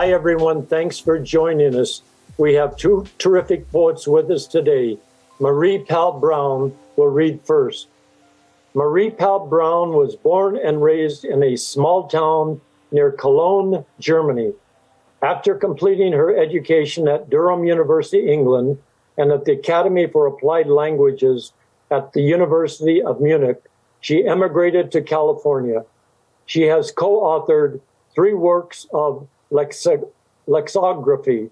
Hi, everyone. Thanks for joining us. We have two terrific poets with us today. Marie Powell Brown will read first. Marie Powell Brown was born and raised in a small town near Cologne, Germany. After completing her education at Durham University, England, and at the Academy for Applied Languages at the University of Munich, she emigrated to California. She has co-authored 3 works of lexicography.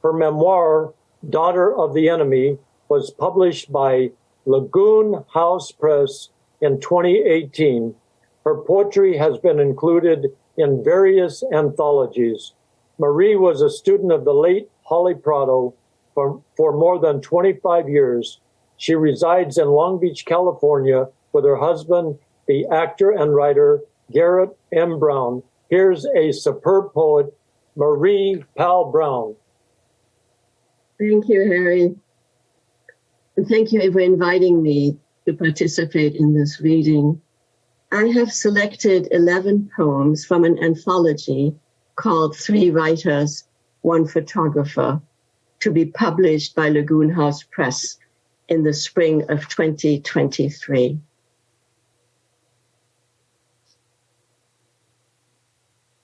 Her memoir, Daughter of the Enemy, was published by Lagoon House Press in 2018. Her poetry has been included in various anthologies. Marie was a student of the late Holly Prado for more than 25 years. She resides in Long Beach, California, with her husband, the actor and writer Garrett M. Brown. Here's a superb poet, Marie Powell Brown. Thank you, Harry. And thank you for inviting me to participate in this reading. I have selected 11 poems from an anthology called 3 Writers, 1 Photographer, to be published by Lagoon House Press in the spring of 2023.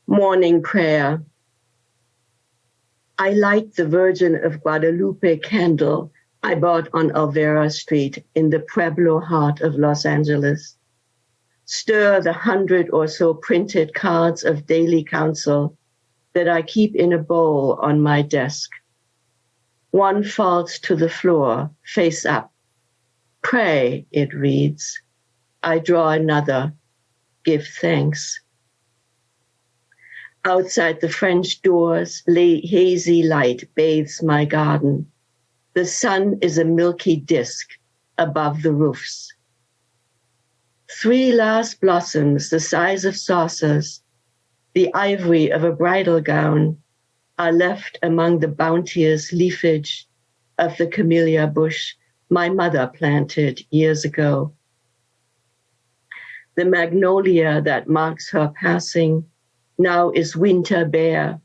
Morning Prayer. I light the Virgin of Guadalupe candle I bought on Alvera Street in the Pueblo heart of Los Angeles. Stir the 100 or so printed cards of daily counsel that I keep in a bowl on my desk. One falls to the floor, face up. Pray, it reads. I draw another. Give thanks. Outside the French doors, hazy light bathes my garden. The sun is a milky disk above the roofs. 3 last blossoms the size of saucers, the ivory of a bridal gown, are left among the bounteous leafage of the camellia bush my mother planted years ago. The magnolia that marks her passing now is winter bare,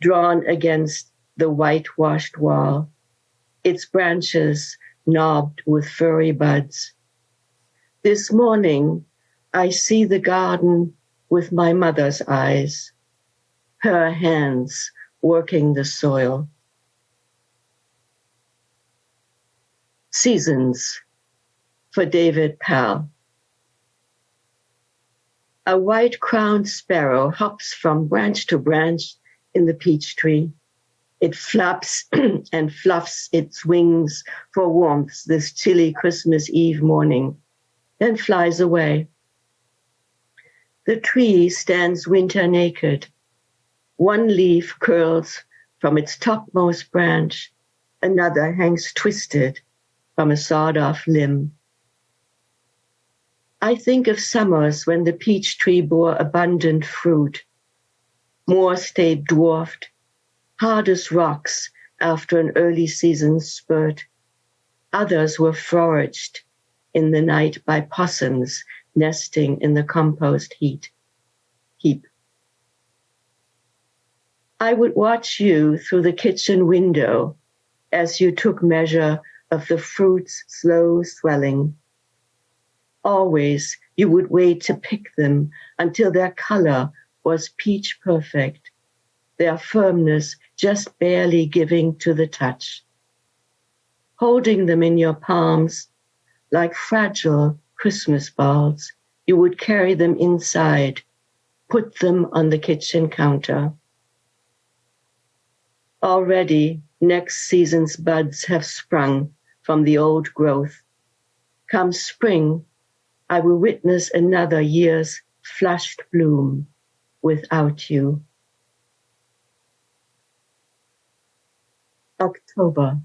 drawn against the whitewashed wall, its branches knobbed with furry buds. This morning, I see the garden with my mother's eyes, her hands working the soil. Seasons, for David Powell. A white-crowned sparrow hops from branch to branch in the peach tree. It flaps and fluffs its wings for warmth this chilly Christmas Eve morning, then flies away. The tree stands winter naked. One leaf curls from its topmost branch, another hangs twisted from a sawed-off limb. I think of summers when the peach tree bore abundant fruit. More stayed dwarfed, hard as rocks after an early season spurt. Others were foraged in the night by possums nesting in the compost heap. I would watch you through the kitchen window as you took measure of the fruit's slow swelling. Always you would wait to pick them until their color was peach perfect, their firmness just barely giving to the touch. Holding them in your palms like fragile Christmas balls, you would carry them inside, put them on the kitchen counter. Already, next season's buds have sprung from the old growth. Come spring, I will witness another year's flushed bloom without you. October.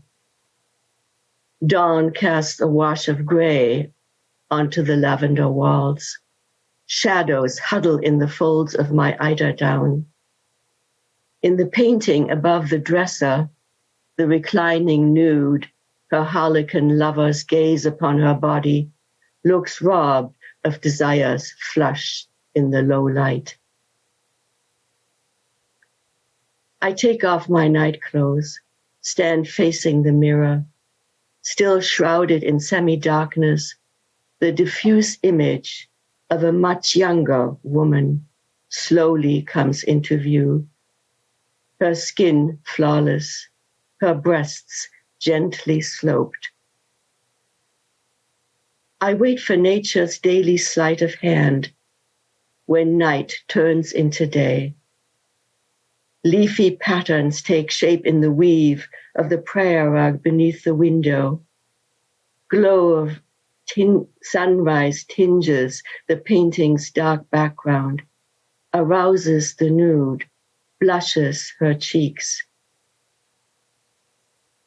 Dawn casts a wash of gray onto the lavender walls. Shadows huddle in the folds of my eiderdown. In the painting above the dresser, the reclining nude, her harlequin lover's gaze upon her body, looks robbed of desire's flush in the low light. I take off my night clothes, stand facing the mirror, still shrouded in semi-darkness, the diffuse image of a much younger woman slowly comes into view. Her skin flawless, her breasts gently sloped. I wait for nature's daily sleight of hand when night turns into day. Leafy patterns take shape in the weave of the prayer rug beneath the window. Glow of sunrise tinges the painting's dark background, arouses the nude, blushes her cheeks.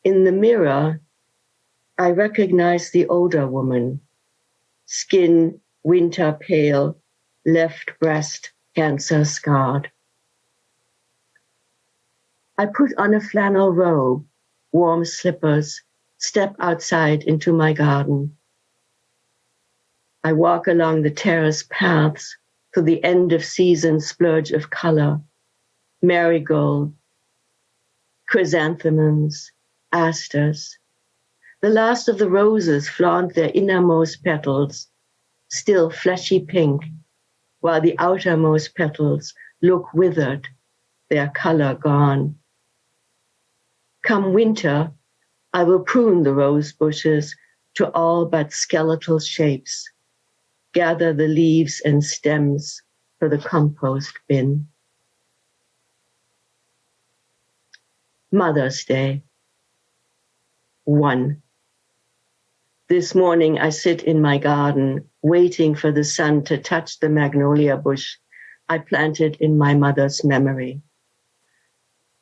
In the mirror, I recognize the older woman, skin winter pale, left breast cancer scarred. I put on a flannel robe, warm slippers, step outside into my garden. I walk along the terrace paths to the end of season splurge of color, marigold, chrysanthemums, asters. The last of the roses flaunt their innermost petals, still fleshy pink, while the outermost petals look withered, their color gone. Come winter, I will prune the rose bushes to all but skeletal shapes, gather the leaves and stems for the compost bin. Mother's Day. 1. This morning I sit in my garden, waiting for the sun to touch the magnolia bush I planted in my mother's memory.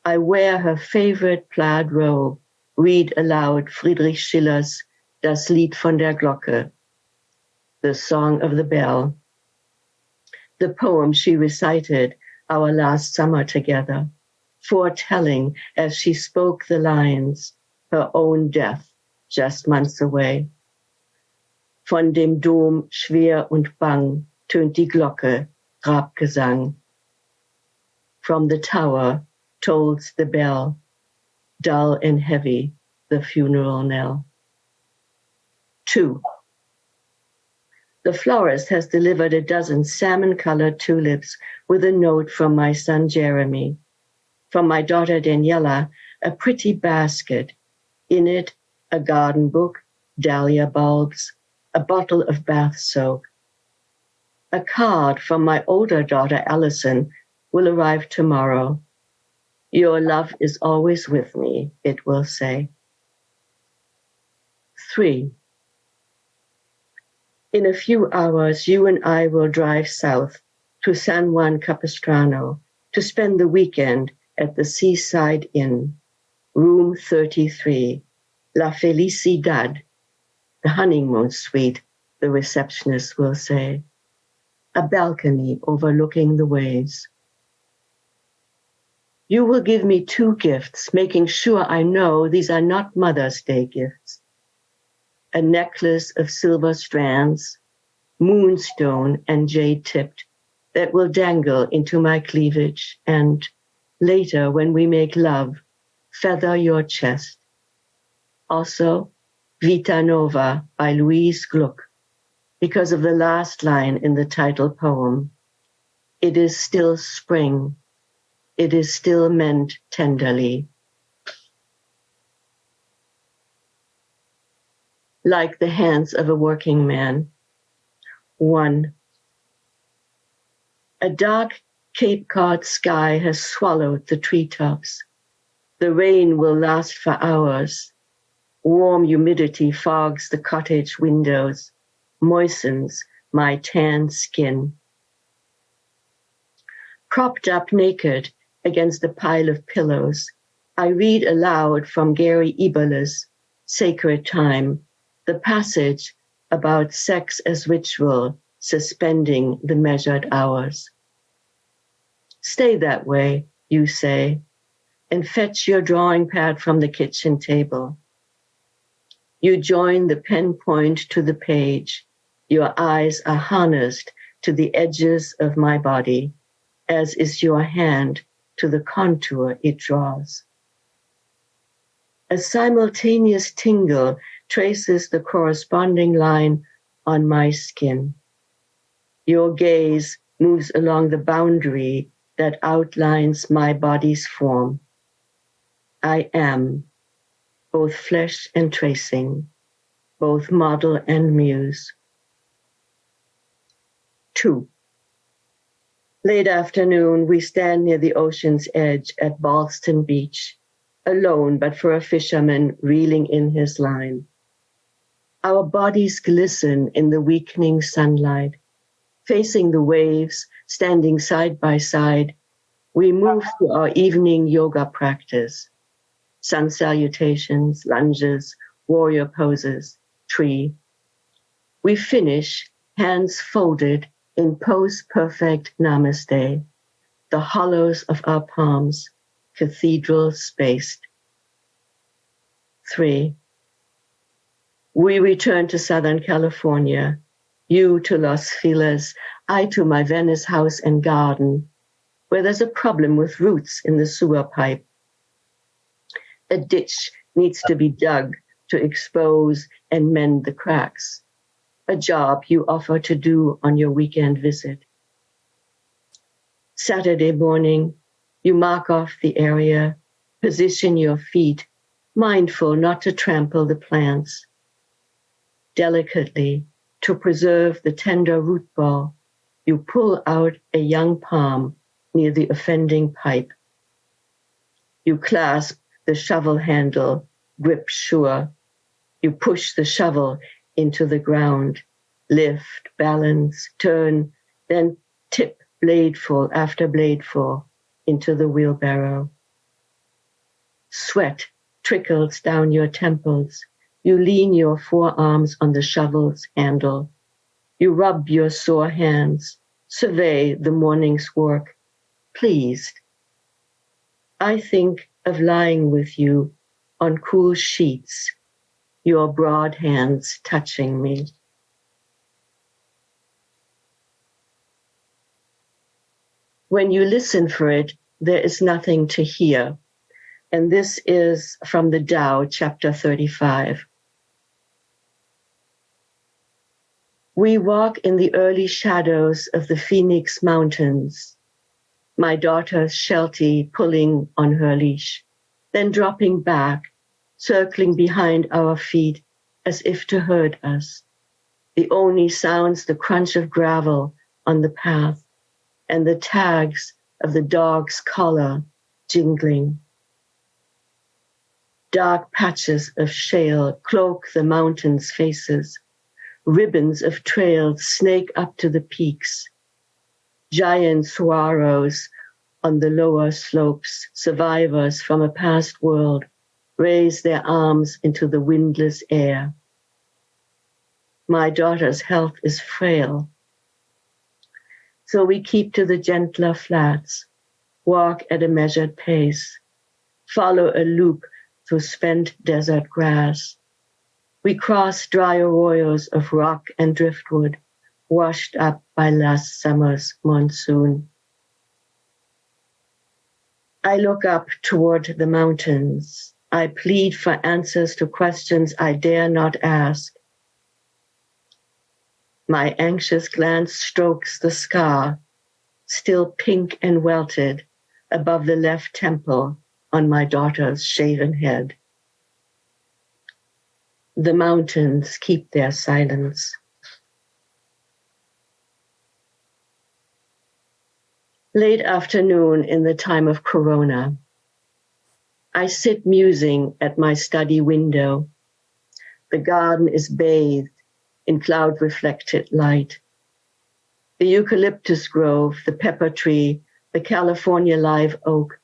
I wear her favorite plaid robe, read aloud Friedrich Schiller's Das Lied von der Glocke, the Song of the Bell, the poem she recited our last summer together, foretelling as she spoke the lines, her own death just months away. Von dem Dom schwer und bang tönt die Glocke, Grabgesang. From the tower tolls the bell, dull and heavy, the funeral knell. 2. The florist has delivered a dozen salmon-colored tulips with a note from my son Jeremy. From my daughter Daniela, a pretty basket. In it, a garden book, dahlia bulbs, a bottle of bath soap. A card from my older daughter Allison will arrive tomorrow. Your love is always with me, it will say. 3. In a few hours, you and I will drive south to San Juan Capistrano to spend the weekend at the Seaside Inn, room 33, La Felicidad, the honeymoon suite, the receptionist will say. A balcony overlooking the waves. You will give me 2 gifts, making sure I know these are not Mother's Day gifts. A necklace of silver strands, moonstone and jade-tipped, that will dangle into my cleavage and, later when we make love, feather your chest. Also, Vita Nova by Louise Gluck, because of the last line in the title poem. It is still spring. It is still meant tenderly. Like the hands of a working man. 1. A dark Cape Cod sky has swallowed the treetops. The rain will last for hours. Warm humidity fogs the cottage windows, moistens my tan skin. Propped up naked against a pile of pillows, I read aloud from Gary Eberle's Sacred Time, the passage about sex as ritual, suspending the measured hours. Stay that way, you say, and fetch your drawing pad from the kitchen table. You join the pen point to the page. Your eyes are harnessed to the edges of my body, as is your hand to the contour it draws. A simultaneous tingle traces the corresponding line on my skin. Your gaze moves along the boundary that outlines my body's form. I am both flesh and tracing, both model and muse. 2. Late afternoon, we stand near the ocean's edge at Ballston Beach, alone but for a fisherman reeling in his line. Our bodies glisten in the weakening sunlight. Facing the waves, standing side by side, we move through our evening yoga practice. Sun salutations, lunges, warrior poses, tree. We finish, hands folded in pose-perfect namaste, the hollows of our palms, cathedral spaced. 3. We return to Southern California, you to Los Feliz, I to my Venice house and garden, where there's a problem with roots in the sewer pipe. A ditch needs to be dug to expose and mend the cracks, a job you offer to do on your weekend visit. Saturday morning, you mark off the area, position your feet, mindful not to trample the plants. Delicately, to preserve the tender root ball, you pull out a young palm near the offending pipe. You clasp the shovel handle, grip sure. You push the shovel into the ground, lift, balance, turn, then tip bladeful after bladeful into the wheelbarrow. Sweat trickles down your temples. You lean your forearms on the shovel's handle. You rub your sore hands, survey the morning's work, pleased. I think of lying with you on cool sheets, your broad hands touching me. When you listen for it, there is nothing to hear. And this is from the Tao, chapter 35. We walk in the early shadows of the Phoenix Mountains, my daughter Sheltie pulling on her leash, then dropping back, circling behind our feet as if to herd us. The only sounds the crunch of gravel on the path and the tags of the dog's collar jingling. Dark patches of shale cloak the mountains' faces. Ribbons of trails snake up to the peaks. Giant saguaros on the lower slopes, survivors from a past world, raise their arms into the windless air. My daughter's health is frail, so we keep to the gentler flats, walk at a measured pace, follow a loop through spent desert grass. We cross dry arroyos of rock and driftwood, washed up by last summer's monsoon. I look up toward the mountains. I plead for answers to questions I dare not ask. My anxious glance strokes the scar, still pink and welted, above the left temple on my daughter's shaven head. The mountains keep their silence. Late afternoon in the time of Corona, I sit musing at my study window. The garden is bathed in cloud-reflected light. The eucalyptus grove, the pepper tree, the California live oak,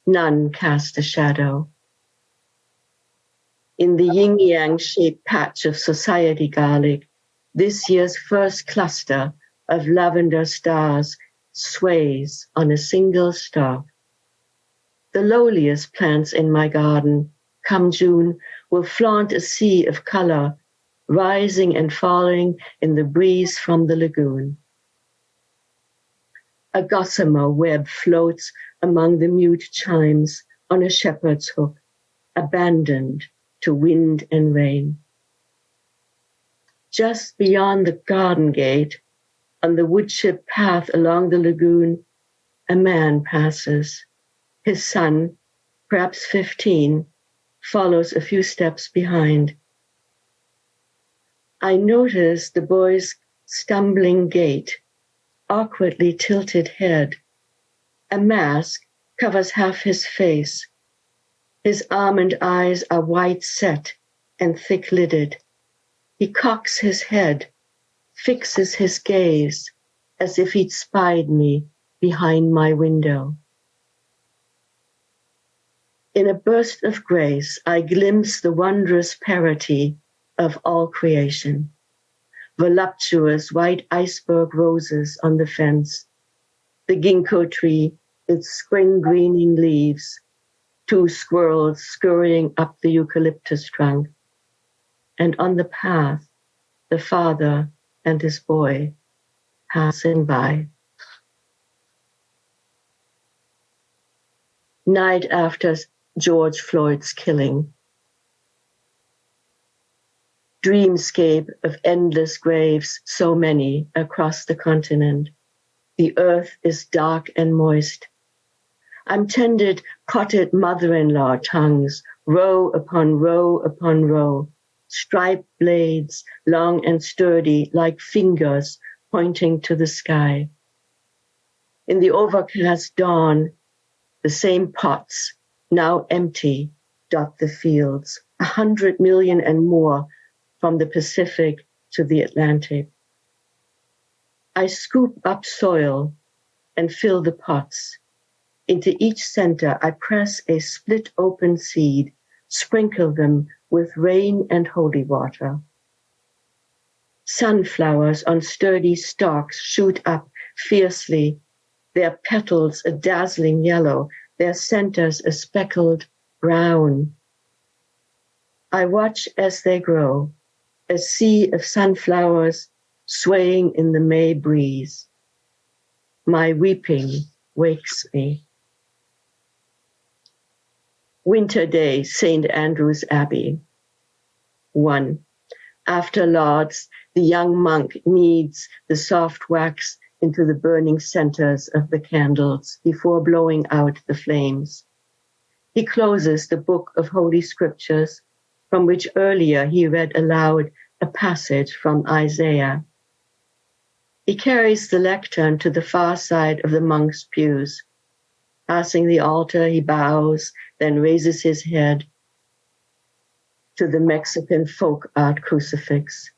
none cast a shadow. In the yin-yang shaped patch of society garlic, this year's first cluster of lavender stars sways on a single stalk. The lowliest plants in my garden, come June, will flaunt a sea of color, rising and falling in the breeze from the lagoon. A gossamer web floats among the mute chimes on a shepherd's hook, abandoned to wind and rain. Just beyond the garden gate, on the woodchip path along the lagoon, a man passes. His son, perhaps 15, follows a few steps behind. I notice the boy's stumbling gait, awkwardly tilted head. A mask covers half his face. His almond eyes are wide set and thick-lidded. He cocks his head, fixes his gaze as if he'd spied me behind my window. In a burst of grace, I glimpse the wondrous parity of all creation. Voluptuous white iceberg roses on the fence, the ginkgo tree, its spring greening leaves, 2 squirrels scurrying up the eucalyptus trunk, and on the path, the father and his boy passing by. Night after George Floyd's killing. Dreamscape of endless graves, so many across the continent. The earth is dark and moist. I'm tended cotted mother-in-law tongues, row upon row upon row, striped blades, long and sturdy like fingers pointing to the sky. In the overcast dawn, the same pots, now empty, dot the fields, 100 million and more from the Pacific to the Atlantic. I scoop up soil and fill the pots. Into each center, I press a split open seed, sprinkle them with rain and holy water. Sunflowers on sturdy stalks shoot up fiercely, their petals a dazzling yellow, their centers a speckled brown. I watch as they grow, a sea of sunflowers swaying in the May breeze. My weeping wakes me. Winter Day, St. Andrew's Abbey. 1. After lauds, the young monk kneads the soft wax into the burning centers of the candles before blowing out the flames. He closes the book of Holy Scriptures, from which earlier he read aloud a passage from Isaiah. He carries the lectern to the far side of the monks' pews. Passing the altar, he bows, then raises his head to the Mexican folk art crucifix.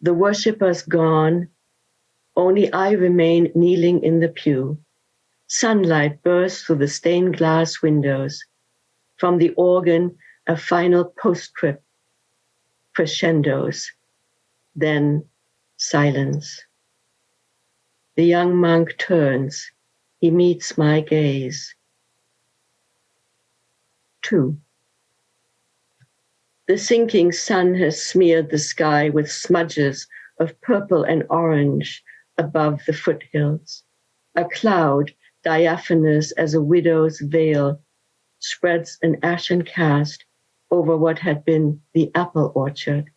The worshippers gone, only I remain kneeling in the pew. Sunlight bursts through the stained glass windows. From the organ, a final postscript, crescendos, then silence. The young monk turns. He meets my gaze. 2. The sinking sun has smeared the sky with smudges of purple and orange above the foothills. A cloud, diaphanous as a widow's veil, spreads an ashen cast over what had been the apple orchard.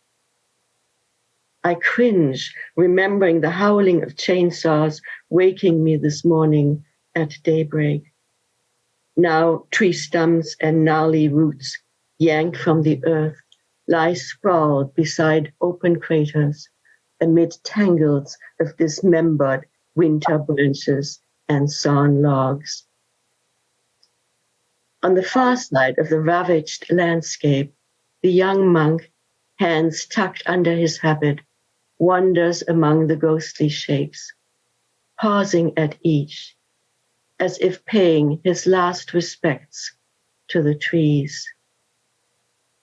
I cringe, remembering the howling of chainsaws waking me this morning at daybreak. Now tree stumps and gnarly roots, yanked from the earth, lie sprawled beside open craters, amid tangles of dismembered winter branches and sawn logs. On the far side of the ravaged landscape, the young monk, hands tucked under his habit, wanders among the ghostly shapes, pausing at each, as if paying his last respects to the trees.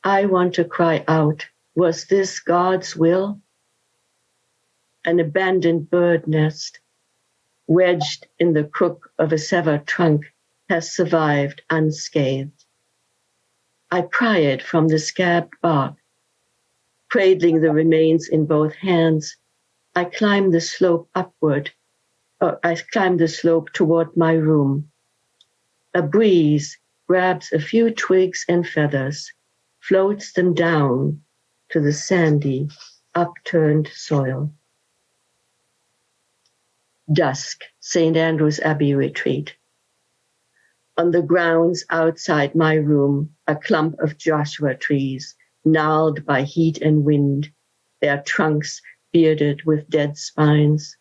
I want to cry out, was this God's will? An abandoned bird nest, wedged in the crook of a severed trunk, has survived unscathed. I pry it from the scabbed bark, cradling the remains in both hands, I climbed the slope upward. I climbed the slope toward my room. A breeze grabs a few twigs and feathers, floats them down to the sandy, upturned soil. Dusk, St. Andrew's Abbey retreat. On the grounds outside my room, a clump of Joshua trees, gnarled by heat and wind, their trunks bearded with dead spines,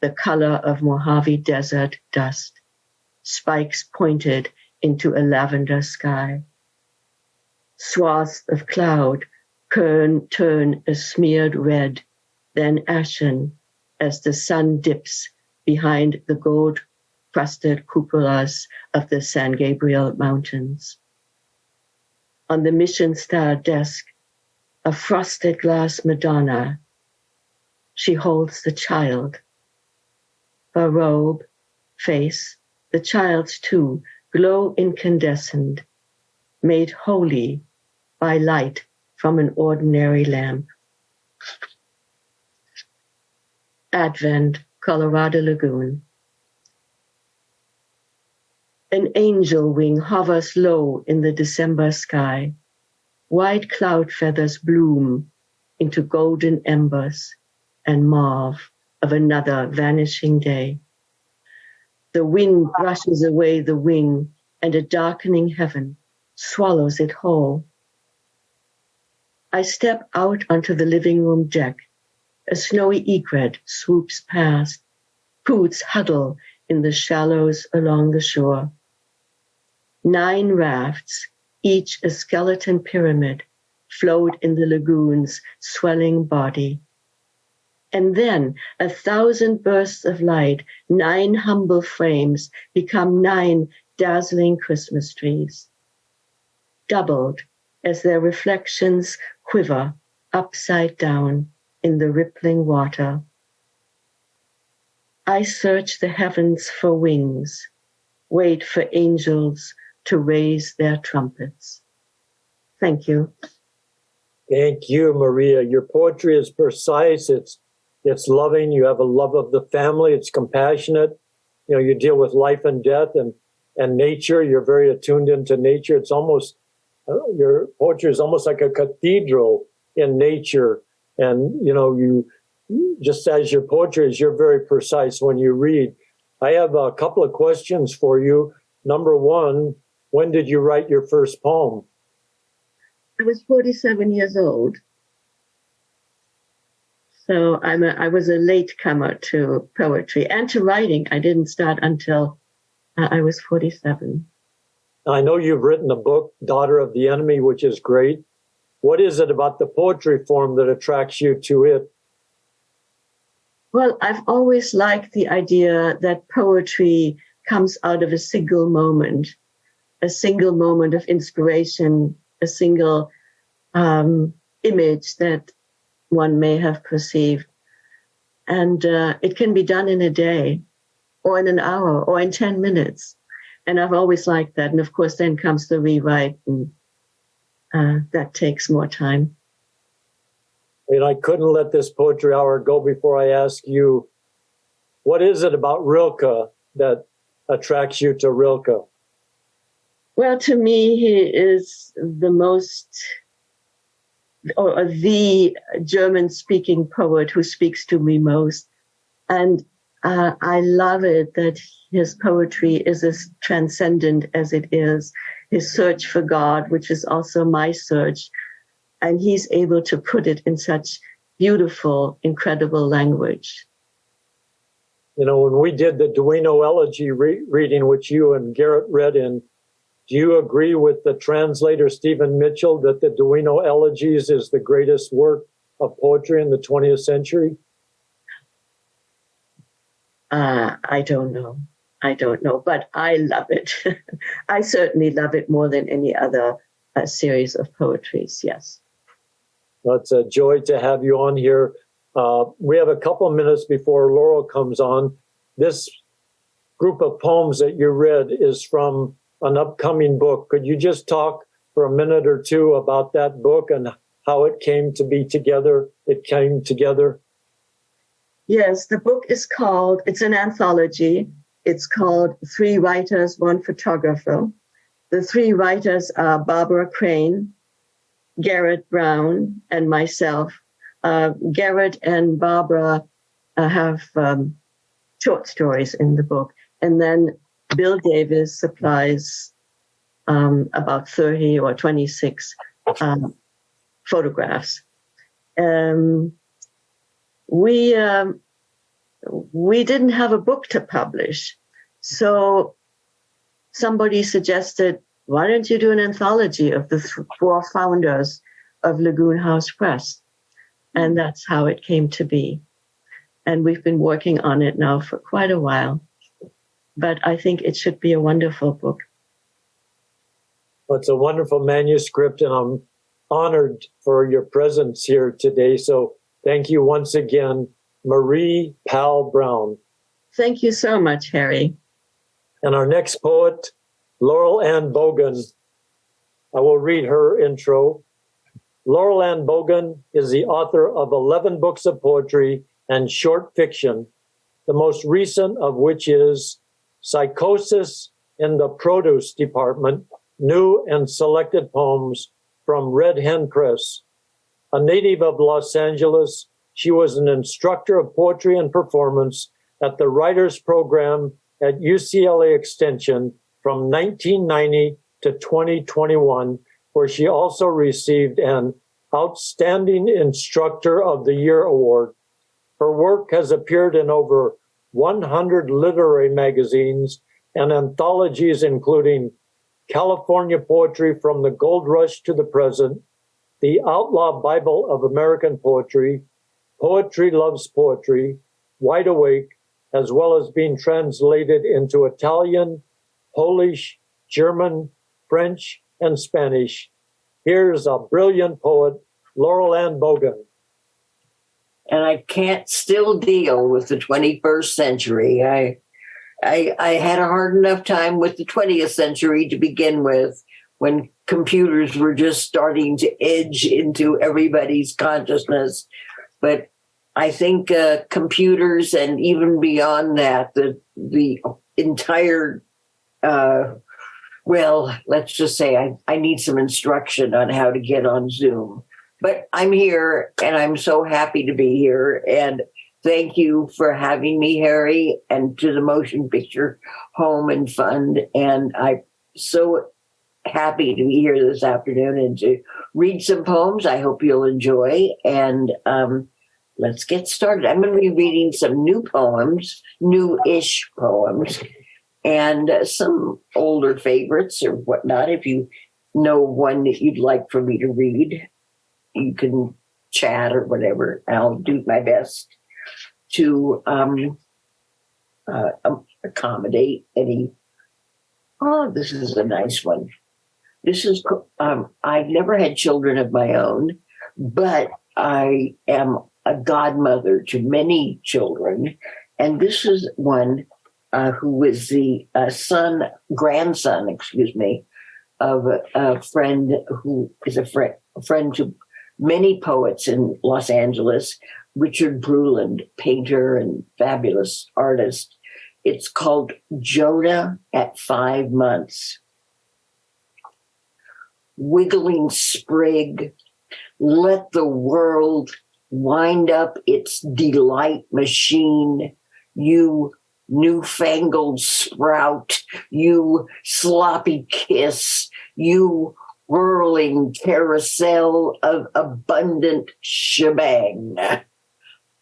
the color of Mojave Desert dust, spikes pointed into a lavender sky. Swaths of cloud turn a smeared red, then ashen, as the sun dips behind the gold-crusted cupolas of the San Gabriel Mountains. On the mission star desk, a frosted glass Madonna. She holds the child. Her robe, face, the child's too, glow incandescent, made holy by light from an ordinary lamp. Advent, Colorado Lagoon. An angel wing hovers low in the December sky. White cloud feathers bloom into golden embers and mauve of another vanishing day. The wind brushes away the wing, and a darkening heaven swallows it whole. I step out onto the living room deck. A snowy egret swoops past. Coots huddle in the shallows along the shore. 9 rafts, each a skeleton pyramid, float in the lagoon's swelling body. And then 1,000 bursts of light, 9 humble frames become 9 dazzling Christmas trees, doubled as their reflections quiver upside down in the rippling water. I search the heavens for wings, wait for angels to raise their trumpets. Thank you. Thank you, Maria. Your poetry is precise. It's loving. You have a love of the family. It's compassionate. You know, you deal with life and death and nature. You're very attuned into nature. It's almost, your poetry is almost like a cathedral in nature. And, you know, you, just as your poetry is, you're very precise when you read. I have a couple of questions for you. Number one, when did you write your first poem? I was 47 years old. So I was a latecomer to poetry and to writing. I didn't start until I was 47. I know you've written a book, Daughter of the Enemy, which is great. What is it about the poetry form that attracts you to it? Well, I've always liked the idea that poetry comes out of a single moment of inspiration, a single image that one may have perceived. And it can be done in a day or in an hour or in 10 minutes. And I've always liked that. And of course, then comes the rewrite, and that takes more time. And I couldn't let this poetry hour go before I ask you, what is it about Rilke that attracts you to Rilke? Well, to me, he is the German-speaking poet who speaks to me most. And I love it that his poetry is as transcendent as it is. His search for God, which is also my search. And he's able to put it in such beautiful, incredible language. You know, when we did the Duino Elegy reading, which you and Garrett read in, do you agree with the translator Stephen Mitchell that the Duino Elegies is the greatest work of poetry in the 20th century? I don't know, but I love it. I certainly love it more than any other series of poetries, yes. Well, it's a joy to have you on here. We have a couple of minutes before Laurel comes on. This group of poems that you read is from an upcoming book. Could you just talk for a minute or two about that book and how it came together? Yes, the book is called, it's an anthology. It's called Three Writers, One Photographer. The three writers are Barbara Crane, Garrett Brown, and myself. Garrett and Barbara have short stories in the book. And then Bill Davis supplies about 30 or 26 photographs. We didn't have a book to publish. So somebody suggested, why don't you do an anthology of the four founders of Lagoon House Press? And that's how it came to be. And we've been working on it now for quite a while. But I think it should be a wonderful book. Well, it's a wonderful manuscript, and I'm honored for your presence here today. So thank you once again, Marie Powell Brown. Thank you so much, Harry. And our next poet, Laurel Ann Bogen. I will read her intro. Laurel Ann Bogen is the author of 11 books of poetry and short fiction, the most recent of which is Psychosis in the Produce Department, New and Selected Poems from Red Hen Press. A native of Los Angeles, she was an instructor of poetry and performance at the Writers Program at UCLA Extension from 1990 to 2021, where she also received an Outstanding Instructor of the Year award. Her work has appeared in over 100 literary magazines and anthologies, including California Poetry from the Gold Rush to the Present, The Outlaw Bible of American Poetry, Poetry Loves Poetry, Wide Awake, as well as being translated into Italian, Polish, German, French, and Spanish. Here's a brilliant poet, Laurel Ann Bogen. And I can't still deal with the 21st century. I had a hard enough time with the 20th century to begin with, when computers were just starting to edge into everybody's consciousness. But I think computers, and even beyond that, the entire, well, let's just say I need some instruction on how to get on Zoom. But I'm here, and I'm so happy to be here. And thank you for having me, Harry, and to the Motion Picture Home and Fund. And I'm so happy to be here this afternoon and to read some poems I hope you'll enjoy. And let's get started. I'm going to be reading some new poems, new-ish poems, and some older favorites or whatnot. If you know one that you'd like for me to read, you can chat or whatever. I'll do my best to accommodate any. Oh, this is a nice one. This is, I've never had children of my own, but I am a godmother to many children. And this is one who was the grandson, of a friend who is a friend to many poets in Los Angeles, Richard Bruland, painter and fabulous artist. It's called Jonah at 5 months. Wiggling sprig, let the world wind up its delight machine, you newfangled sprout, you sloppy kiss, you whirling carousel of abundant shebang.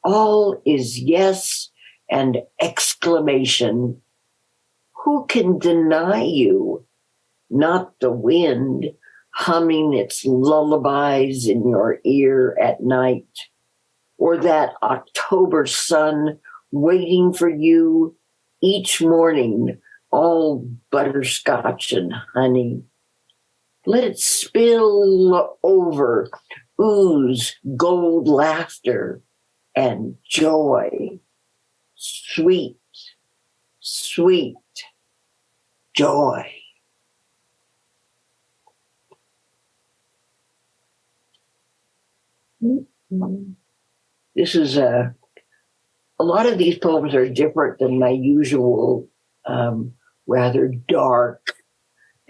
All is yes and exclamation. Who can deny you? Not the wind humming its lullabies in your ear at night, or that October sun waiting for you each morning, all butterscotch and honey. Let it spill over, ooze gold laughter and joy. Sweet, sweet joy. This is a a lot of these poems are different than my usual rather dark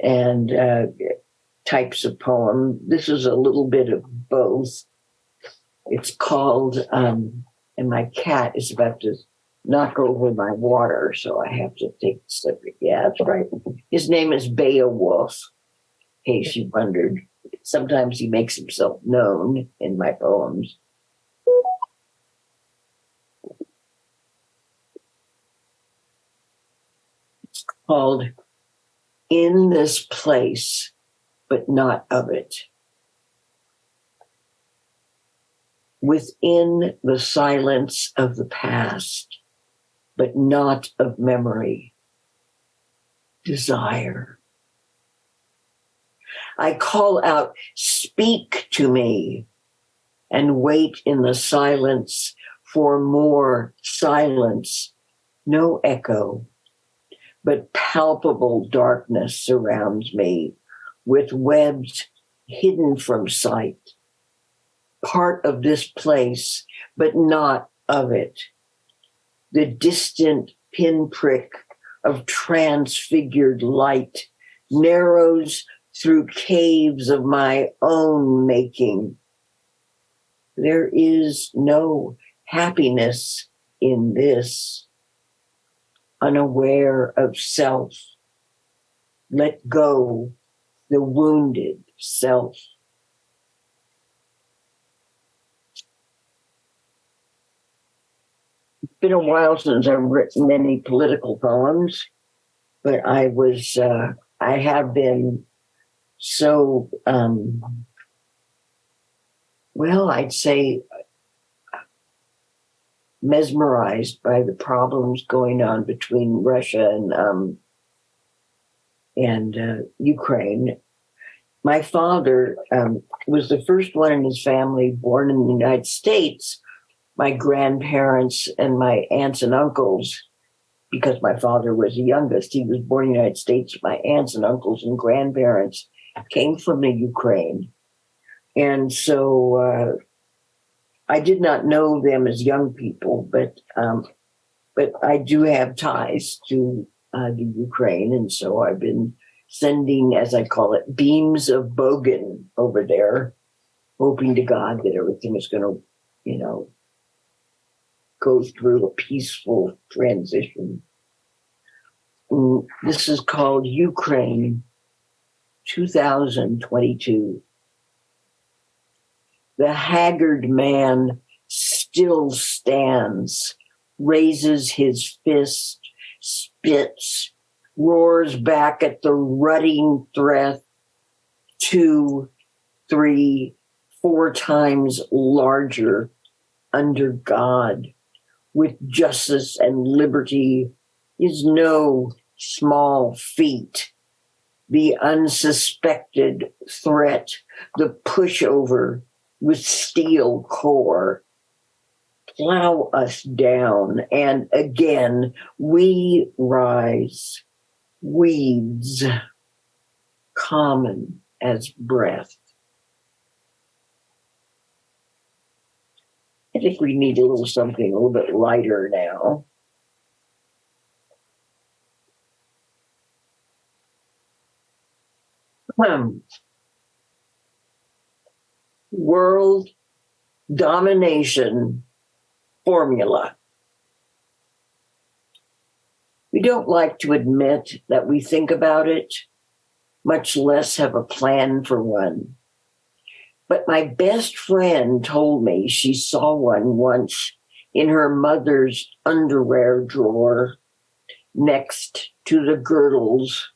and types of poem. This is a little bit of both. It's called, and my cat is about to knock over my water, so I have to take a sip. Yeah, that's right. His name is Beowulf, in case you wondered. Sometimes he makes himself known in my poems. It's called In This Place, But Not of It. Within the silence of the past, but not of memory, desire. I call out, speak to me, and wait in the silence for more silence. No echo, but palpable darkness surrounds me with webs hidden from sight. Part of this place, but not of it. The distant pinprick of transfigured light narrows through caves of my own making. There is no happiness in this. Unaware of self, let go the wounded self. It's been a while since I've written any political poems, but I have been so, I'd say mesmerized by the problems going on between Russia and Ukraine. My father was the first one in his family born in the United States. My grandparents and my aunts and uncles, because my father was the youngest, he was born in the United States. My aunts and uncles and grandparents came from the Ukraine. And so I did not know them as young people, but I do have ties to the Ukraine. And so I've been sending, as I call it, beams of Bogen over there, hoping to God that everything is going to, go through a peaceful transition. This is called Ukraine 2022. The haggard man still stands, raises his fist, spits, roars back at the rutting threat, 2, 3, 4 times larger under God. With justice and liberty is no small feat. The unsuspected threat, the pushover with steel core, plow us down, and again we rise, weeds, common as breath. I think we need a little something a little bit lighter now. World domination formula. We don't like to admit that we think about it, much less have a plan for one. But my best friend told me she saw one once in her mother's underwear drawer next to the girdles.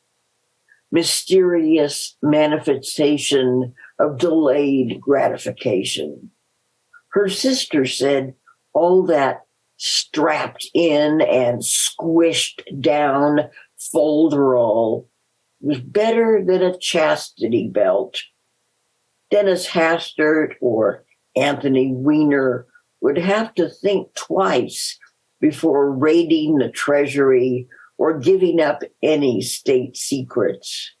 Mysterious manifestation of delayed gratification. Her sister said all that strapped in and squished down folderol was better than a chastity belt. Dennis Hastert or Anthony Weiner would have to think twice before raiding the treasury or giving up any state secrets.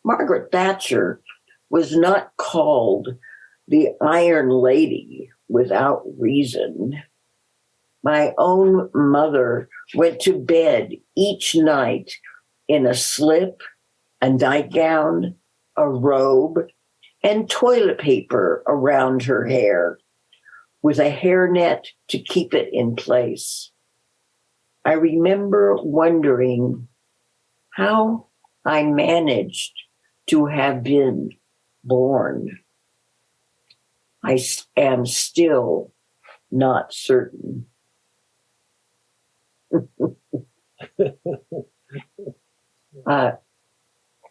Margaret Thatcher was not called the Iron Lady without reason. My own mother went to bed each night in a slip, a nightgown, a robe, and toilet paper around her hair, with a hairnet to keep it in place. I remember wondering how I managed to have been born. I am still not certain.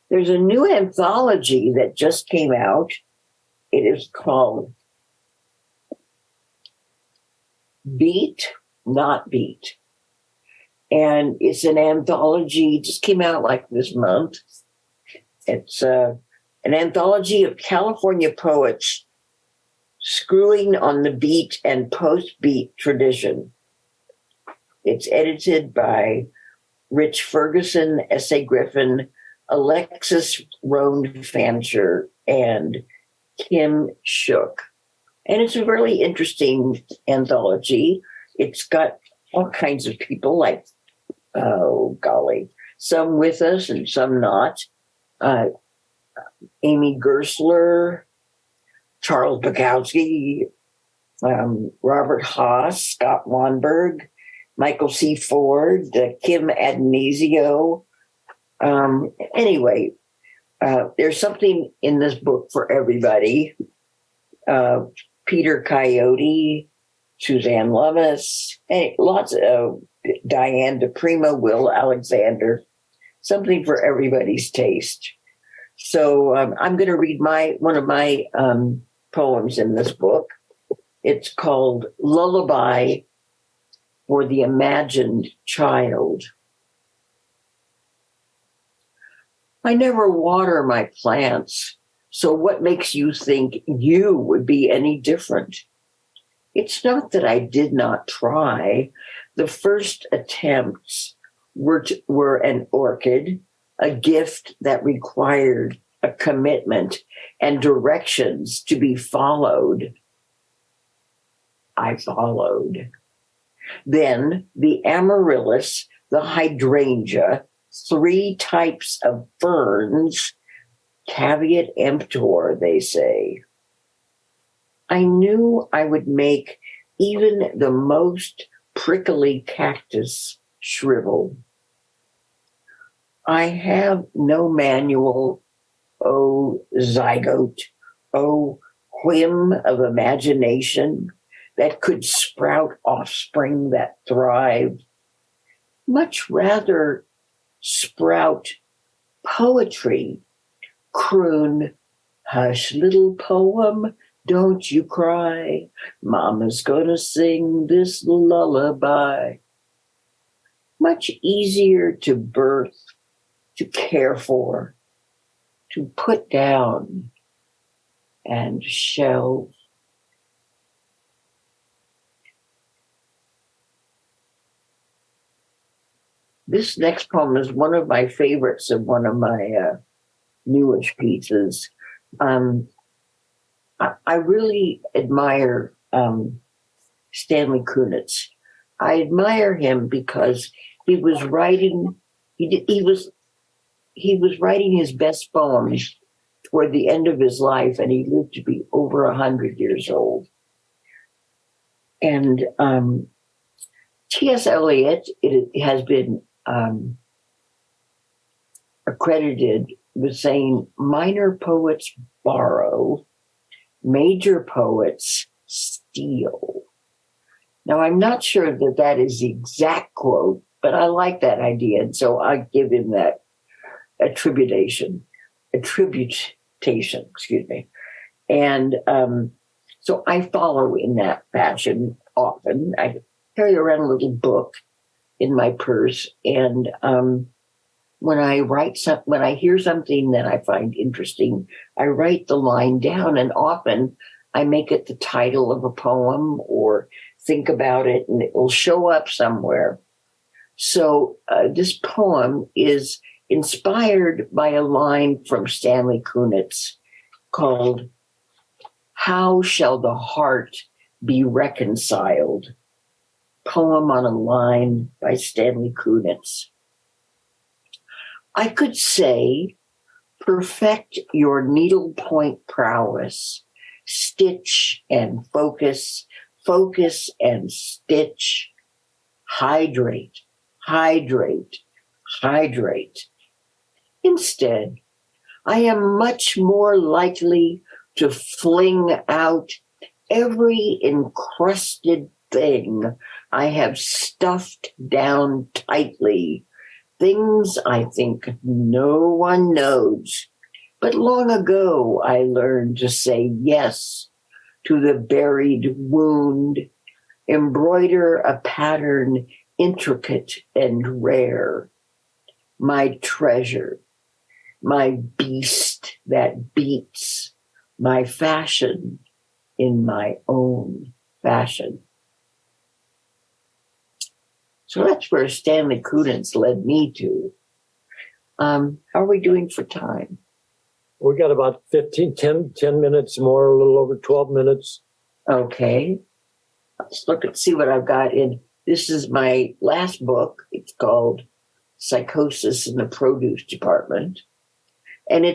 There's a new anthology that just came out. It is called Beat, Not Beat. And it's an anthology, just came out like this month. It's an anthology of California poets screwing on the beat and post-beat tradition. It's edited by Rich Ferguson, S.A. Griffin, Alexis Roan Fancher, and Kim Shook. And it's a really interesting anthology. It's got all kinds of people, like, oh golly, some with us and some not. Amy Gersler, Charles Bukowski, Robert Haas, Scott Wanberg, Michael C. Ford, Kim Addonizio. Anyway, there's something in this book for everybody. Peter Coyote, Suzanne Lummis, lots of Diane DePrimo, Will Alexander, something for everybody's taste. So I'm going to read one of my poems in this book. It's called Lullaby for the Imagined Child. I never water my plants, so what makes you think you would be any different? It's not that I did not try. The first attempts were an orchid, a gift that required a commitment and directions to be followed. I followed. Then the amaryllis, the hydrangea, 3 types of ferns, caveat emptor, they say. I knew I would make even the most prickly cactus shrivel. I have no manual, oh zygote, oh whim of imagination that could sprout offspring that thrive. Much rather sprout poetry, croon, hush little poem, don't you cry, Mama's gonna sing this lullaby. Much easier to birth, to care for, to put down and shelve. This next poem is one of my favorites of one of my newish pieces. I really admire Stanley Kunitz. I admire him because he was writing. He was writing his best poems toward the end of his life, and he lived to be over 100 years old. And T.S. Eliot, it has been accredited with saying minor poets borrow, major poets steal. Now, I'm not sure that that is the exact quote, but I like that idea. And so I give him that attribution, excuse me. And so I follow in that fashion often. I carry around a little book in my purse. And when I when I hear something that I find interesting, I write the line down, and often I make it the title of a poem or think about it, and it will show up somewhere. So this poem is inspired by a line from Stanley Kunitz called, "How shall the heart be reconciled? Poem on a Line by Stanley Kunitz. I could say, perfect your needlepoint prowess, stitch and focus, focus and stitch, hydrate, hydrate, hydrate. Instead, I am much more likely to fling out every encrusted thing I have stuffed down tightly, things I think no one knows. But long ago I learned to say yes to the buried wound, embroider a pattern intricate and rare, my treasure, my beast that beats, my fashion in my own fashion. So that's where Stanley Kunitz led me to. How are we doing for time? We got about 10 minutes more, a little over 12 minutes. Okay. Let's look and see what I've got in. This is my last book. It's called Psychosis in the Produce Department. And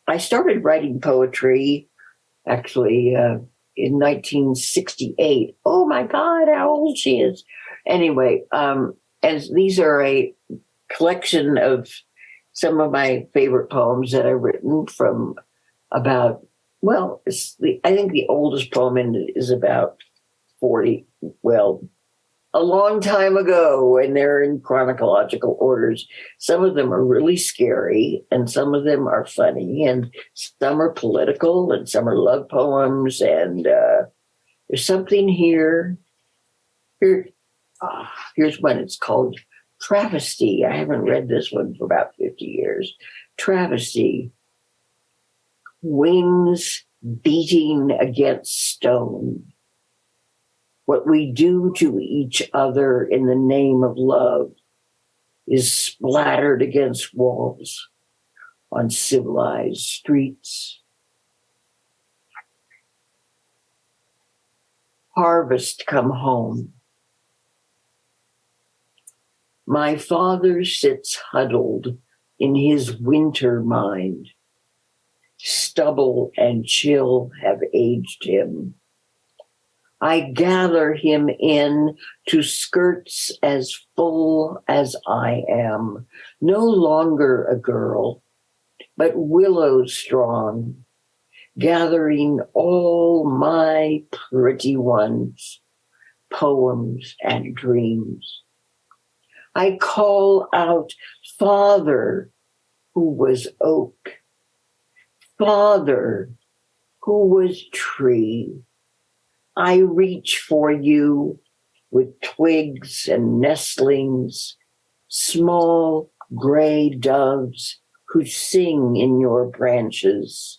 I started writing poetry actually in 1968. Oh my God, how old she is. Anyway, as these are a collection of some of my favorite poems that I've written from about, well, I think the oldest poem in it is about 40, well, a long time ago, and they're in chronological orders. Some of them are really scary, and some of them are funny, and some are political, and some are love poems, and there's something here. Here's one. It's called Travesty. I haven't read this one for about 50 years. Travesty. Wings beating against stone. What we do to each other in the name of love is splattered against walls on civilized streets. Harvest come home. My father sits huddled in his winter mind. Stubble and chill have aged him. I gather him in to skirts as full as I am, no longer a girl, but willow strong, gathering all my pretty ones, poems and dreams. I call out, Father, who was oak, Father, who was tree. I reach for you with twigs and nestlings, small gray doves who sing in your branches.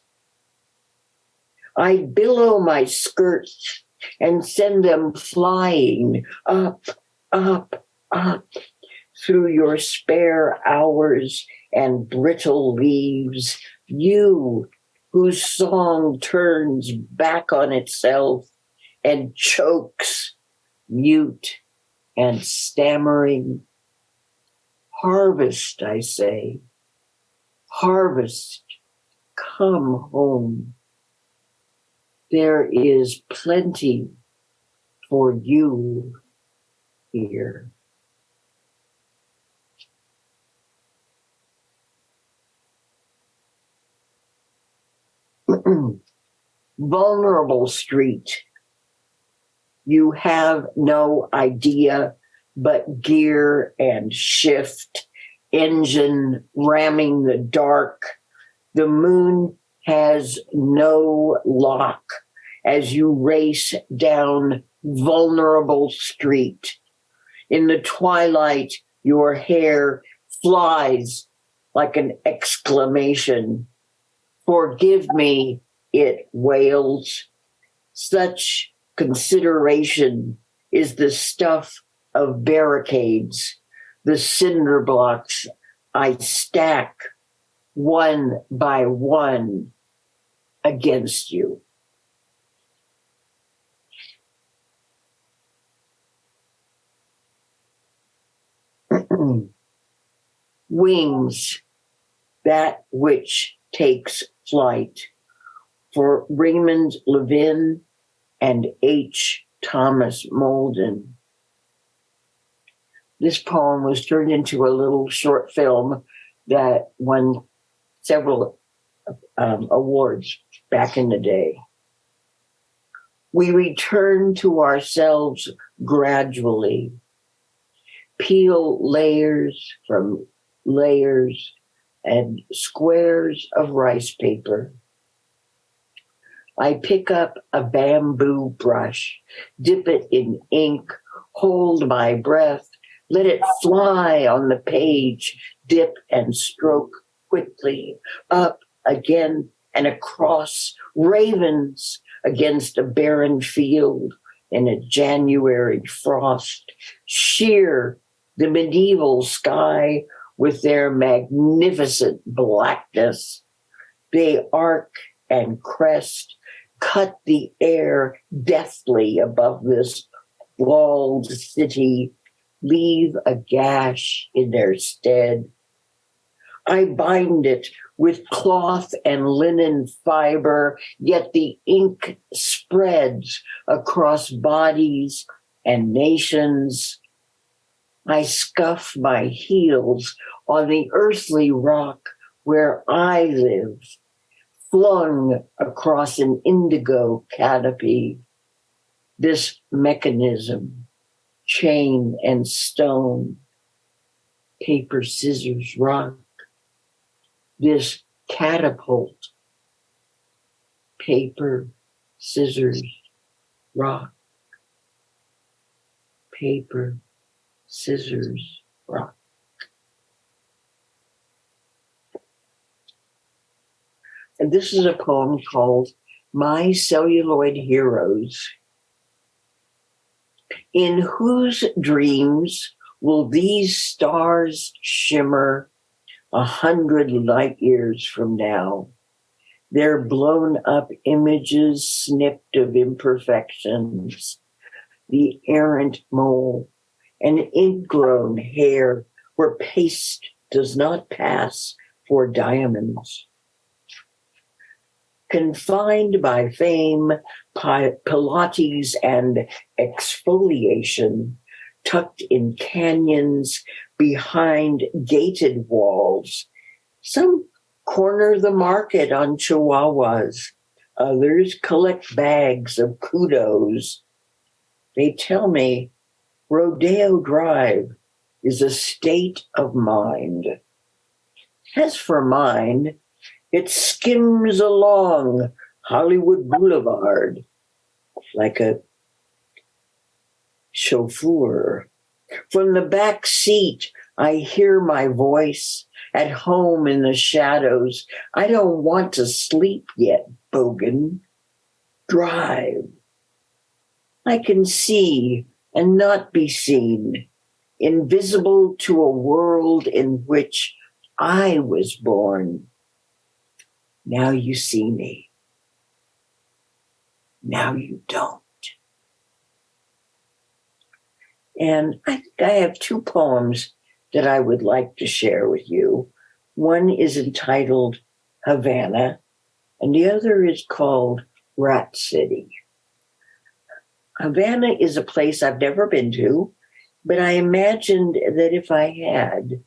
I billow my skirts and send them flying up, up, up through your spare hours and brittle leaves, you whose song turns back on itself and chokes, mute and stammering. Harvest, I say, harvest, come home. There is plenty for you here. Vulnerable street. You have no idea but gear and shift, engine ramming the dark. The moon has no lock as you race down vulnerable street. In the twilight, your hair flies like an exclamation. Forgive me, it wails. Such consideration is the stuff of barricades, the cinder blocks I stack one by one against you. Wings, that which takes flight, for Raymond Levin and H. Thomas Molden. This poem was turned into a little short film that won several awards back in the day. We return to ourselves gradually, peel layers from layers and squares of rice paper. I pick up a bamboo brush, dip it in ink, hold my breath, let it fly on the page, dip and stroke quickly, up, again, and across, ravens against a barren field in a January frost, sheer the medieval sky with their magnificent blackness. They arc and crest, cut the air deathly above this walled city, leave a gash in their stead. I bind it with cloth and linen fiber, yet the ink spreads across bodies and nations. I scuff my heels on the earthly rock where I live, flung across an indigo canopy. This mechanism, chain and stone, paper, scissors, rock. This catapult, paper, scissors, rock. Paper, scissors, rock. And this is a poem called My Celluloid Heroes. In whose dreams will these stars shimmer 100 light years from now? Their blown up images snipped of imperfections, the errant mole, and ingrown hair where paste does not pass for diamonds. Confined by fame, Pilates, and exfoliation, tucked in canyons behind gated walls. Some corner the market on chihuahuas. Others collect bags of kudos. They tell me Rodeo Drive is a state of mind. As for mine, it skims along Hollywood Boulevard like a chauffeur. From the back seat, I hear my voice at home in the shadows. I don't want to sleep yet, Bogen. Drive. I can see and not be seen, invisible to a world in which I was born. Now you see me. Now you don't. And I think I have two poems that I would like to share with you. One is entitled Havana, and the other is called Rat City. Havana is a place I've never been to, but I imagined that if I had,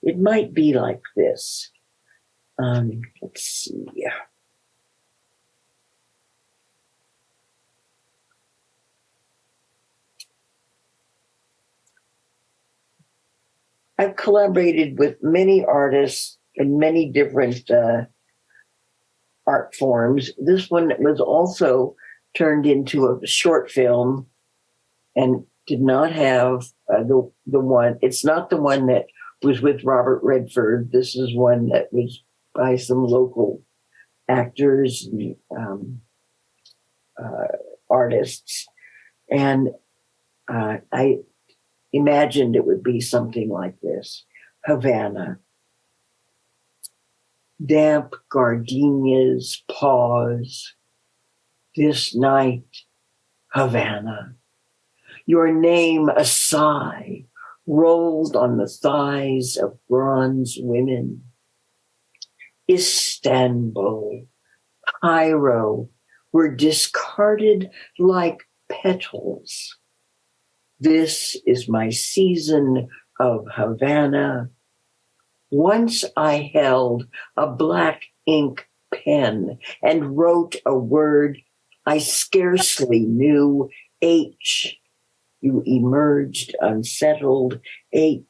it might be like this. Let's see. I've collaborated with many artists in many different art forms. This one was also turned into a short film and did not have the one. It's not the one that was with Robert Redford. This is one that was by some local actors and artists. And I imagined it would be something like this. Havana. Damp gardenias pause. This night, Havana. Your name a sigh, rolled on the thighs of bronze women. Istanbul, Cairo were discarded like petals. This is my season of Havana. Once I held a black ink pen and wrote a word I scarcely knew, H. You emerged unsettled, H.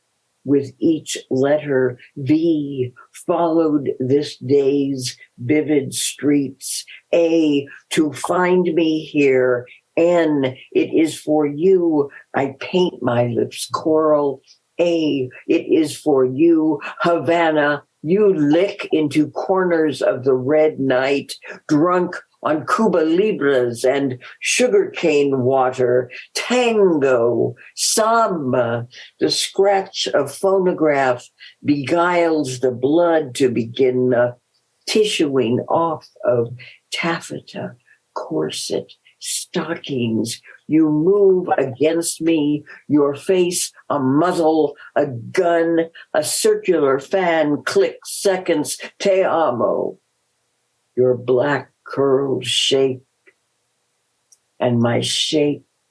With each letter, V followed this day's vivid streets. A, to find me here. N, it is for you. I paint my lips coral. A, it is for you. Havana, you lick into corners of the red night, drunk on Cuba Libras and sugarcane water, tango, samba. The scratch of phonograph beguiles the blood to begin tissuing off of taffeta, corset, stockings. You move against me, your face, a muzzle, a gun, a circular fan, click seconds, te amo. Your black curls shake, and my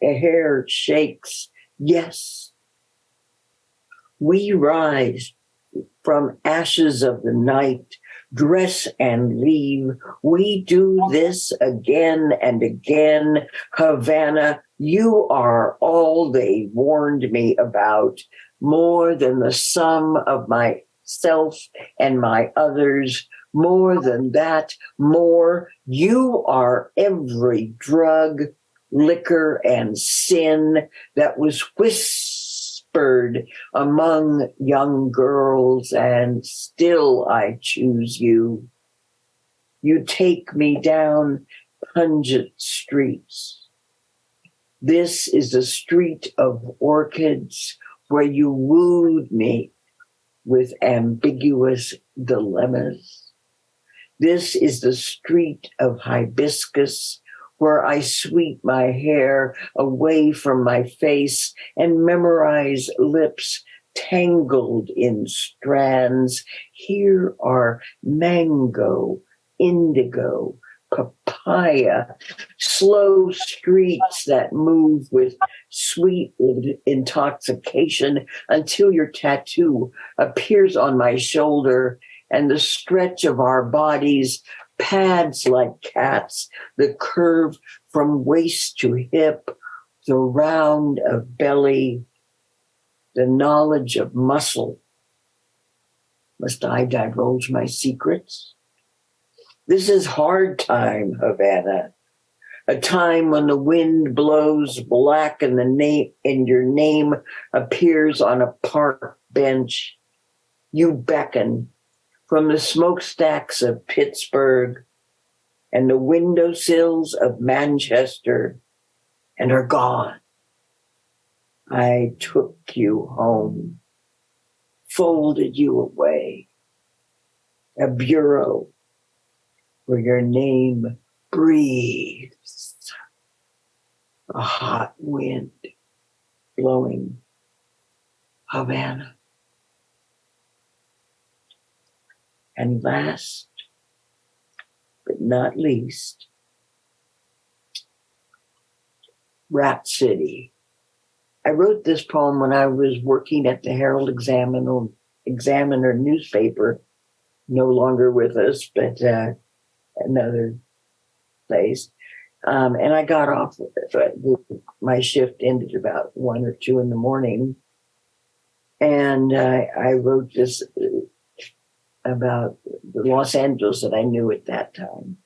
hair shakes. Yes, we rise from ashes of the night, dress and leave. We do this again and again. Havana, you are all they warned me about, more than the sum of myself and my others. More than that, more, you are every drug, liquor, and sin that was whispered among young girls, and still I choose you. You take me down pungent streets. This is a street of orchids where you wooed me with ambiguous dilemmas. This is the street of hibiscus where I sweep my hair away from my face and memorize lips tangled in strands. Here are mango, indigo, papaya, slow streets that move with sweet intoxication until your tattoo appears on my shoulder and the stretch of our bodies pads like cats, the curve from waist to hip, the round of belly, the knowledge of muscle. Must I divulge my secrets? This is hard time, Havana, a time when the wind blows black and your name appears on a park bench. You beckon from the smokestacks of Pittsburgh and the windowsills of Manchester and are gone. I took you home, folded you away, a bureau where your name breathes, a hot wind blowing Havana. And last but not least, Rat City. I wrote this poem when I was working at the Herald Examiner newspaper, no longer with us, but another place. And I got off with it. My shift ended about 1 or 2 in the morning. And I wrote this about the Los Angeles that I knew at that time.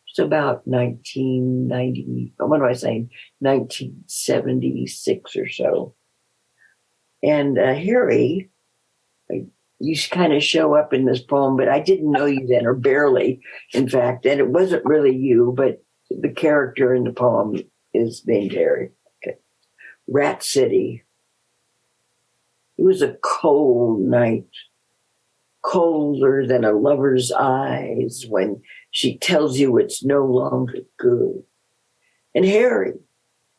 It's about 1976 or so. And Harry, you kind of show up in this poem, but I didn't know you then, or barely, in fact. And it wasn't really you, but the character in the poem is named Harry. Okay. Rat City. It was a cold night, colder than a lover's eyes when she tells you it's no longer good. And Harry,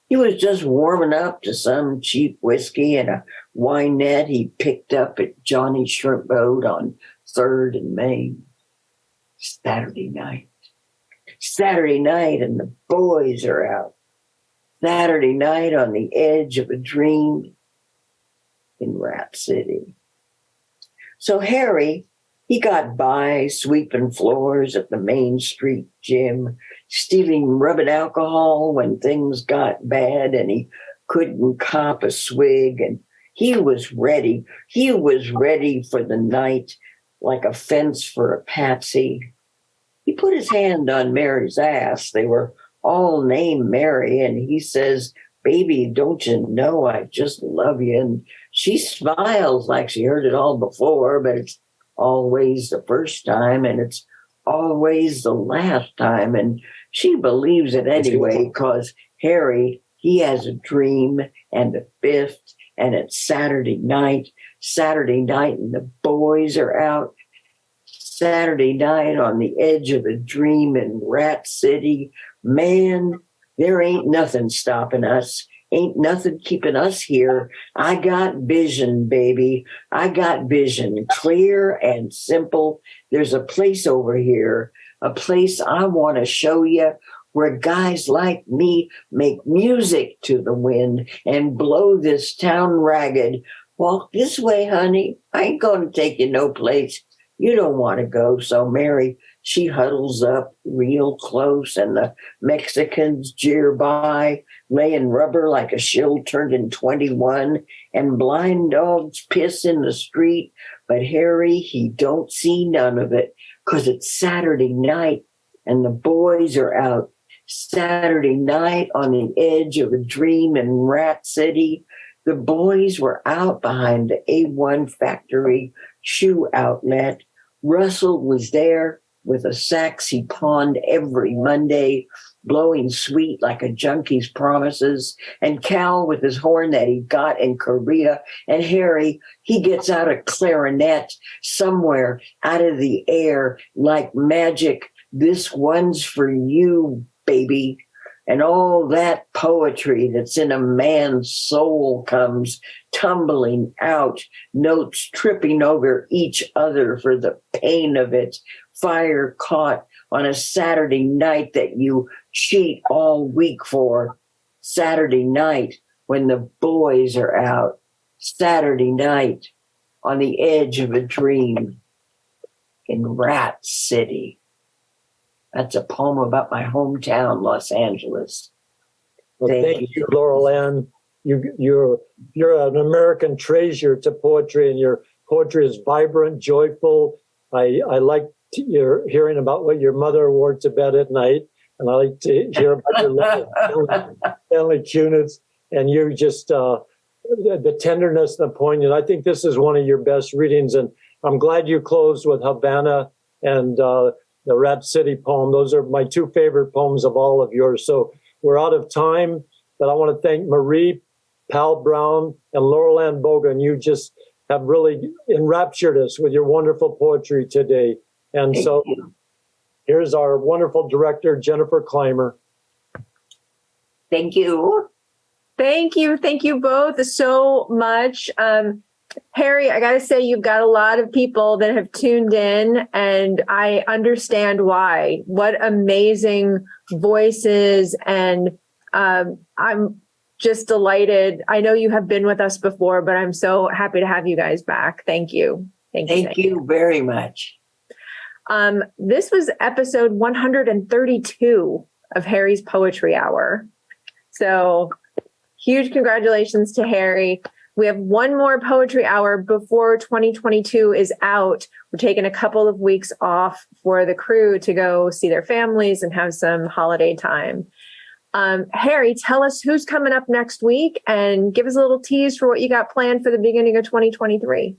He was just warming up to some cheap whiskey and a winette he picked up at Johnny's Shrimp Boat on 3rd and Main. Saturday night. Saturday night, and the boys are out. Saturday night on the edge of a dream in Rat City. So Harry, he got by sweeping floors at the Main Street gym, stealing rubbing alcohol when things got bad and he couldn't cop a swig. And he was ready. He was ready for the night like a fence for a patsy. He put his hand on Mary's ass. They were all named Mary. And he says, "Baby, don't you know I just love you?" And she smiles like she heard it all before, but it's always the first time and it's always the last time. And she believes it anyway, because Harry, he has a dream and a fifth, and it's Saturday night, and the boys are out. Saturday night on the edge of a dream in Rat City. Man, there ain't nothing stopping us. Ain't nothing keeping us here. I got vision, baby. I got vision, clear and simple. There's a place over here, a place I want to show you, where guys like me make music to the wind and blow this town ragged. Walk this way, honey. I ain't going to take you no place you don't want to go. So Mary, she huddles up real close, and the Mexicans jeer by, laying rubber like a shill turned in 21, and blind dogs piss in the street. But Harry, he don't see none of it, 'cause it's Saturday night and the boys are out. Saturday night on the edge of a dream in Rat City. The boys were out behind the A1 factory shoe outlet. Russell was there with a sax he pawned every Monday, blowing sweet like a junkie's promises, and Cal with his horn that he got in Korea, and Harry, he gets out a clarinet somewhere out of the air like magic. This one's for you, baby. And all that poetry that's in a man's soul comes tumbling out, notes tripping over each other for the pain of it. Fire caught on a Saturday night that you cheat all week for. Saturday night when the boys are out. Saturday night on the edge of a dream in Rat City. That's a poem about my hometown, Los Angeles. Well, thank you, Laurel Ann. You're an American treasure to poetry, and your poetry is vibrant, joyful. I like your hearing about what your mother wore to bed at night, and I like to hear about your little Stanley Kunitz, and you just the tenderness and the poignant. I think this is one of your best readings, and I'm glad you closed with Havana and the Rat City poem. Those are my two favorite poems of all of yours. So we're out of time, but I want to thank Marie, Pal Brown, and Laurel Ann Bogen. You just have really enraptured us with your wonderful poetry today. And so here's our wonderful director, Jennifer Clymer. Thank you. Thank you. Thank you both so much. Harry, I got to say, you've got a lot of people that have tuned in, and I understand why. What amazing voices. And I'm just delighted. I know you have been with us before, but I'm so happy to have you guys back. Thank you. Thank you very much. This was episode 132 of Harry's Poetry Hour. So huge congratulations to Harry. We have one more poetry hour before 2022 is out. We're taking a couple of weeks off for the crew to go see their families and have some holiday time. Harry, tell us who's coming up next week and give us a little tease for what you got planned for the beginning of 2023.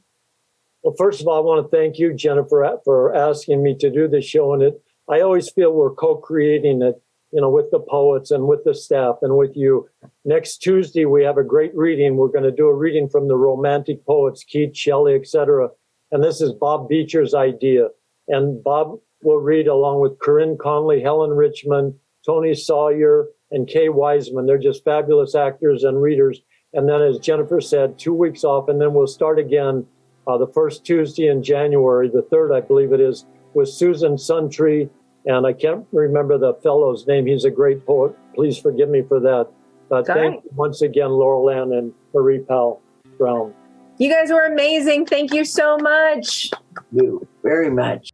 Well, first of all, I want to thank you, Jennifer, for asking me to do this show. And I always feel we're co-creating it, with the poets and with the staff and with you. Next Tuesday, we have a great reading. We're going to do a reading from the Romantic poets, Keats, Shelley, etc. And this is Bob Beecher's idea. And Bob will read along with Corinne Conley, Helen Richmond, Tony Sawyer, and Kay Wiseman. They're just fabulous actors and readers. And then, as Jennifer said, 2 weeks off, and then we'll start again the first Tuesday in January, the 3rd, I believe it is, with Susan Suntree. And I can't remember the fellow's name. He's a great poet. Please forgive me for that. But thank you once again, Laurel Ann and Marie Powell Brown. You guys were amazing. Thank you so much. You very much.